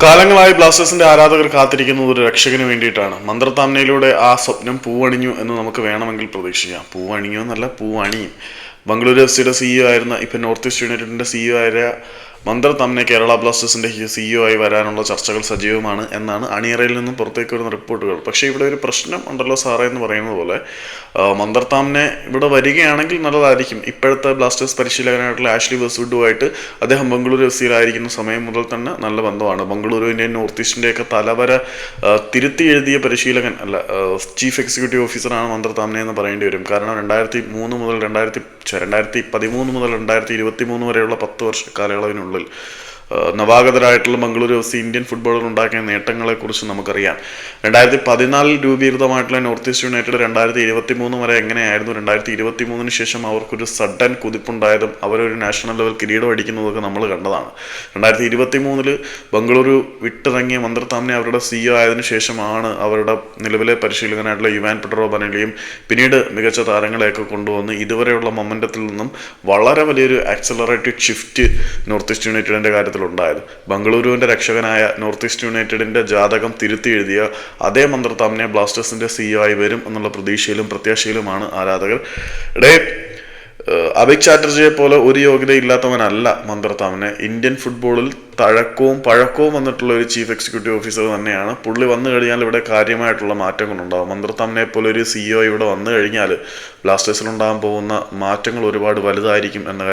കാലങ്ങളായി ബ്ലാസ്റ്റേഴ്സിന്റെ ആരാധകർ കാത്തിരിക്കുന്നത് ഒരു രക്ഷകന് വേണ്ടിയിട്ടാണ്. മന്ത്രത്താംനയിലൂടെ ആ സ്വപ്നം പൂവണിഞ്ഞു എന്ന് നമുക്ക് വേണമെങ്കിൽ പ്രതീക്ഷിക്കാം. പൂവണിഞ്ഞു എന്നല്ല, പൂവണിയും. ബംഗളൂരു എഫ് സിയുടെ സിഇഒ ആയിരുന്ന ഇപ്പം നോർത്ത് ഈസ്റ്റ് യുണൈറ്റഡിന്റെ സിഇഒ ആയ മന്ത്രത്താംനെ കേരള ബ്ലാസ്റ്റേഴ്സിന്റെ സിഇഒ ആയി വരാനുള്ള ചർച്ചകൾ സജീവമാണ് എന്നാണ് അണിയറയിൽ നിന്നും പുറത്തേക്ക് വരുന്ന റിപ്പോർട്ടുകൾ. പക്ഷേ ഇവിടെ ഒരു പ്രശ്നം ഉണ്ടല്ലോ സാറേ എന്ന് പറയുന്നത് പോലെ, മന്ത്രത്താംനെ ഇവിടെ വരികയാണെങ്കിൽ നല്ലതായിരിക്കും. ഇപ്പോഴത്തെ ബ്ലാസ്റ്റേഴ്സ് പരിശീലകനായിട്ടുള്ള ആഷ്ലി വെസ്വുഡുമായിട്ട് അദ്ദേഹം ബംഗളൂരു എഫ് സിയിലായിരിക്കുന്ന സമയം മുതൽ തന്നെ നല്ല ബന്ധമാണ്. ബംഗളൂരുവിൻ്റെയും നോർത്ത് ഈസ്റ്റിൻ്റെയൊക്കെ തലവര തിരുത്തി എഴുതിയ പരിശീലകൻ അല്ല, ചീഫ് എക്സിക്യൂട്ടീവ് ഓഫീസറാണ് മന്ത്രത്താംനെ എന്ന് പറയേണ്ടി വരും. കാരണം 2013 മുതൽ 2023 വരെയുള്ള 10 വർഷ കാലയളവിനുള്ളിൽ നവാഗതരായിട്ടുള്ള ബംഗളൂരു എഫ് സി ഇന്ത്യൻ ഫുട്ബോളിൽ ഉണ്ടാക്കിയ നേട്ടങ്ങളെക്കുറിച്ച് നമുക്കറിയാം. 2014 രൂപീകൃതമായിട്ടുള്ള നോർത്ത് ഈസ്റ്റ് യുണൈറ്റഡ് 2023 വരെ എങ്ങനെയായിരുന്നു, 2023 ശേഷം അവർക്കൊരു സഡൻ കുതിപ്പുണ്ടായതും അവരൊരു നാഷണൽ ലെവൽ കിരീടം അടിക്കുന്നതൊക്കെ നമ്മൾ കണ്ടതാണ്. 2023 ബംഗളൂരു വിട്ടിറങ്ങിയ മന്ത്രത്താംനെ അവരുടെ സിഇഒ ആയതിനു ശേഷമാണ് അവരുടെ നിലവിലെ പരിശീലകനായിട്ടുള്ള യുവാൻ പെഡ്രോ ബനലിയും പിന്നീട് മികച്ച താരങ്ങളെയൊക്കെ കൊണ്ടുവന്ന് ഇതുവരെയുള്ള മൊമെന്റത്തിൽ നിന്നും വളരെ വലിയൊരു ആക്സലറേറ്റഡ് ഷിഫ്റ്റ് നോർത്ത് ഈസ്റ്റ് യുണൈറ്റഡിന്റെ കാര്യത്തിൽ ഉണ്ടായത്. ബംഗളൂരുവിന്റെ രക്ഷകനായ നോർത്ത് ഈസ്റ്റ് യുണൈറ്റഡിന്റെ ജാതകം തിരുത്തി എഴുതിയ അതേ മന്ത്രത്താംനെ ബ്ലാസ്റ്റേഴ്സിന്റെ സിഇഒ ആയി വരും എന്നുള്ള പ്രതീക്ഷയിലും പ്രത്യാശയിലുമാണ് ആരാധകർ. അഭിക് ചാറ്റർജിയെ പോലെ ഒരു യോഗ്യതയില്ലാത്തവനല്ല മന്ത്രത്താംനെ. ഇന്ത്യൻ ഫുട്ബോളിൽ തഴക്കവും പഴക്കവും വന്നിട്ടുള്ള ഒരു ചീഫ് എക്സിക്യൂട്ടീവ് ഓഫീസർ തന്നെയാണ്. പുള്ളി വന്നു കഴിഞ്ഞാൽ ഇവിടെ കാര്യമായിട്ടുള്ള മാറ്റങ്ങളുണ്ടാകും. മന്ത്രത്താംനെ പോലെ ഒരു സിഇഒ ഇവിടെ വന്നു കഴിഞ്ഞാൽ ബ്ലാസ്റ്റേഴ്സിലുണ്ടാകാൻ പോകുന്ന മാറ്റങ്ങൾ ഒരുപാട് വലുതായിരിക്കും എന്ന